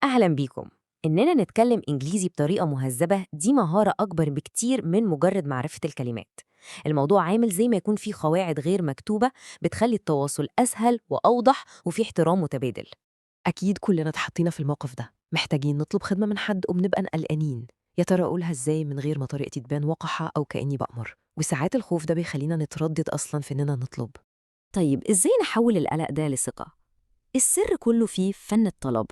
أهلا بيكم. إننا نتكلم إنجليزي بطريقة مهذبة دي مهارة أكبر بكتير من مجرد معرفة الكلمات. الموضوع عامل زي ما يكون في قواعد غير مكتوبة بتخلي التواصل أسهل وأوضح وفي احترام متبادل. أكيد كلنا اتحطينا في الموقف ده، محتاجين نطلب خدمة من حد وبنبقى قلقانين. يا ترى أقولها إزاي من غير ما طريقتي تبان وقحة أو كأني بأمر؟ وساعات الخوف ده بيخلينا نتردد أصلا في إننا نطلب. طيب إزاي نحول القلق ده لثقة؟ السر كله في فن الطلب.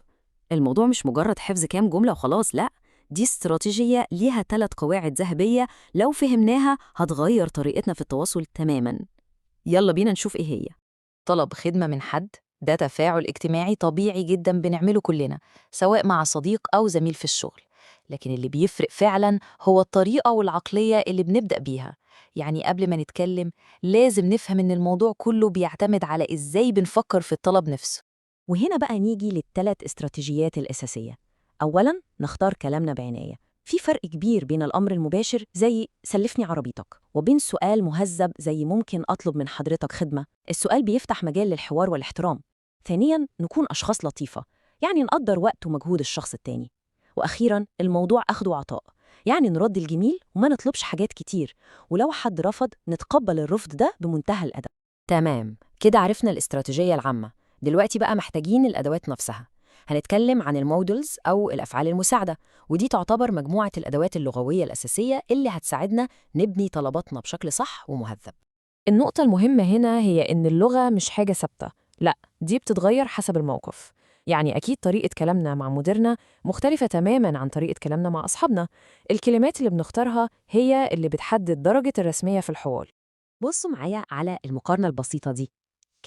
الموضوع مش مجرد حفظ كام جملة وخلاص، لأ، دي استراتيجية ليها 3 قواعد ذهبية لو فهمناها هتغير طريقتنا في التواصل تماماً. يلا بينا نشوف إيه هي. طلب خدمة من حد ده تفاعل اجتماعي طبيعي جدا بنعمله كلنا، سواء مع صديق أو زميل في الشغل. لكن اللي بيفرق فعلا هو الطريقة والعقلية اللي بنبدأ بيها. يعني قبل ما نتكلم لازم نفهم إن الموضوع كله بيعتمد على إزاي بنفكر في الطلب نفسه. وهنا بقى نيجي للثلاث استراتيجيات الأساسية. أولاً نختار كلامنا بعناية. في فرق كبير بين الأمر المباشر زي سلفني عربيتك وبين سؤال مهذب زي ممكن أطلب من حضرتك خدمة. السؤال بيفتح مجال للحوار والاحترام. ثانياً نكون أشخاص لطيفة، يعني نقدر وقت ومجهود الشخص التاني. وأخيراً الموضوع أخذ وعطاء، يعني نرد الجميل وما نطلبش حاجات كتير، ولو حد رفض نتقبل الرفض ده بمنتهى الأدب. تمام، كده عرفنا الاستراتيجية العامة. دلوقتي بقى محتاجين الأدوات نفسها. هنتكلم عن المودلز أو الأفعال المساعدة، ودي تعتبر مجموعة الأدوات اللغوية الأساسية اللي هتساعدنا نبني طلباتنا بشكل صح ومهذب. النقطة المهمة هنا هي إن اللغة مش حاجة ثابتة، لأ، دي بتتغير حسب الموقف. يعني أكيد طريقة كلامنا مع مديرنا مختلفة تماماً عن طريقة كلامنا مع أصحابنا. الكلمات اللي بنختارها هي اللي بتحدد درجة الرسمية في الحوار. بصوا معايا على المقارنة البسيطة دي.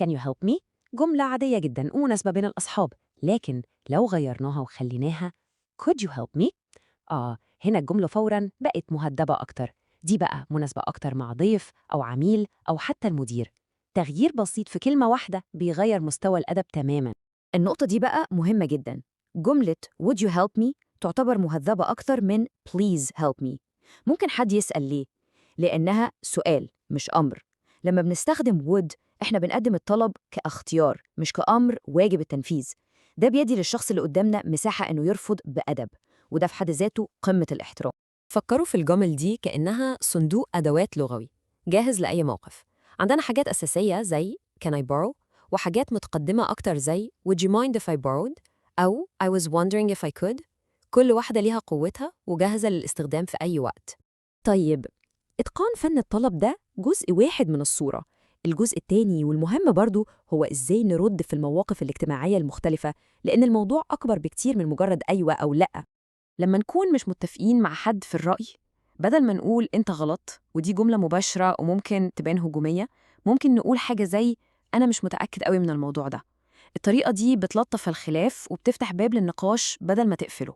Can you help me؟ جملة عادية جدا ومناسبة بين الأصحاب، لكن لو غيرناها وخليناها Could you help me؟ هنا الجملة فوراً بقت مهدبة أكتر. دي بقى مناسبة أكتر مع ضيف أو عميل أو حتى المدير. تغيير بسيط في كلمة واحدة بيغير مستوى الأدب تماماً. النقطة دي بقى مهمة جداً. جملة Would you help me تعتبر مهذبة أكتر من Please help me. ممكن حد يسأل ليه؟ لأنها سؤال مش أمر. لما بنستخدم would إحنا بنقدم الطلب كاختيار مش كأمر واجب التنفيذ. ده بيدي للشخص اللي قدامنا مساحة إنه يرفض بأدب، وده في حد ذاته قمة الاحترام. فكروا في الجمل دي كأنها صندوق أدوات لغوي جاهز لأي موقف. عندنا حاجات أساسية زي Can I borrow؟ وحاجات متقدمة أكتر زي Would you mind if I borrowed؟ أو I was wondering if I could. كل واحدة ليها قوتها وجاهزة للاستخدام في أي وقت. طيب، إتقان فن الطلب ده جزء واحد من الصورة. الجزء التاني والمهم برضو هو إزاي نرد في المواقف الاجتماعية المختلفة، لأن الموضوع أكبر بكتير من مجرد أيوة أو لأ. لما نكون مش متفقين مع حد في الرأي، بدل ما نقول أنت غلط ودي جملة مباشرة وممكن تبان هجومية، ممكن نقول حاجة زي أنا مش متأكد قوي من الموضوع ده. الطريقة دي بتلطف الخلاف وبتفتح باب للنقاش بدل ما تقفله.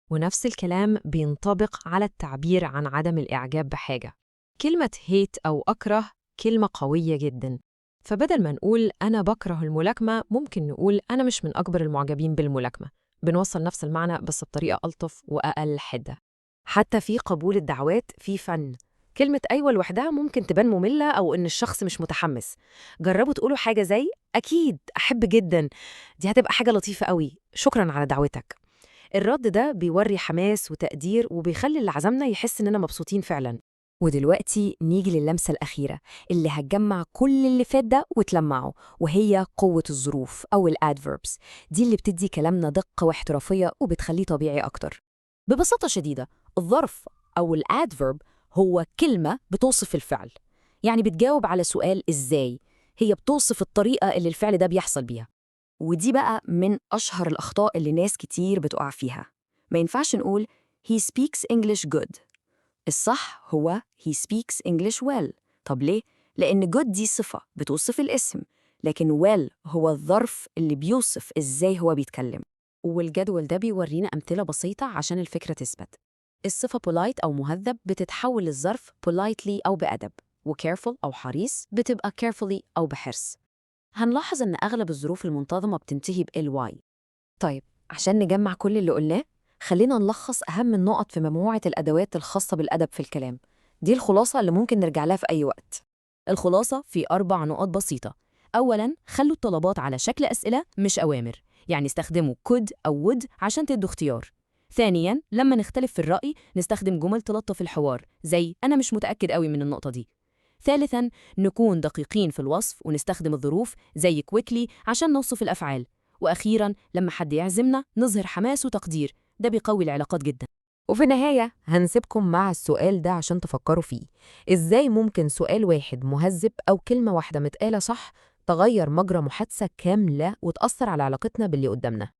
ونفس الكلام بينطبق على التعبير عن عدم الإعجاب بحاجة. كلمة hate أو أكره كلمة قوية جداً، فبدل ما نقول أنا بكره الملاكمة ممكن نقول أنا مش من أكبر المعجبين بالملاكمة. بنوصل نفس المعنى بس بطريقة ألطف وأقل حدة. حتى في قبول الدعوات في فن. كلمة أيوة لوحدها ممكن تبان مملة أو إن الشخص مش متحمس. جربوا تقولوا حاجة زي أكيد أحب جدا، دي هتبقى حاجة لطيفة قوي، شكرا على دعوتك. الرد ده بيوري حماس وتقدير وبيخلي اللي عزمنا يحس إننا مبسوطين فعلا. ودلوقتي نيجي للمسة الأخيرة اللي هتجمع كل اللي فات ده وتلمعه، وهي قوة الظروف أو الادفيربس. دي اللي بتدي كلامنا دقة واحترافية وبتخليه طبيعي أكتر. ببساطة شديدة، الظرف أو الادفيرب هو كلمة بتوصف الفعل، يعني بتجاوب على سؤال إزاي. هي بتوصف الطريقة اللي الفعل ده بيحصل بيها. ودي بقى من أشهر الأخطاء اللي ناس كتير بتقع فيها. ما ينفعش نقول he speaks English good. الصح هو he speaks English well. طب ليه؟ لأن good دي صفة بتوصف الاسم، لكن well هو الظرف اللي بيوصف إزاي هو بيتكلم. والجدول ده بيورينا أمثلة بسيطة عشان الفكرة تثبت. الصفة polite أو مهذب بتتحول للظرف politely أو بأدب، و careful أو حريص بتبقى carefully أو بحرص. هنلاحظ إن أغلب الظروف المنتظمة بتنتهي ب ly. طيب، عشان نجمع كل اللي قلناه، خلينا نلخص أهم النقط في مجموعة الأدوات الخاصة بالأدب في الكلام. دي الخلاصة اللي ممكن نرجع لها في أي وقت. الخلاصة في 4 نقط بسيطة. أولاً، خلوا الطلبات على شكل أسئلة مش أوامر. يعني استخدموا could أو would عشان تدوا اختيار. ثانياً، لما نختلف في الرأي نستخدم جمل تلطف الحوار زي أنا مش متأكد قوي من النقطة دي. ثالثاً، نكون دقيقين في الوصف ونستخدم الظروف زي quickly عشان نوصف الأفعال. وأخيراً، لما حد يعزمنا نظهر حماس وتقدير، ده بيقوي العلاقات جداً. وفي النهاية هنسيبكم مع السؤال ده عشان تفكروا فيه. إزاي ممكن سؤال واحد مهذب أو كلمة واحدة متقالة صح تغير مجرى محادثة كاملة وتأثر على علاقتنا باللي قدامنا؟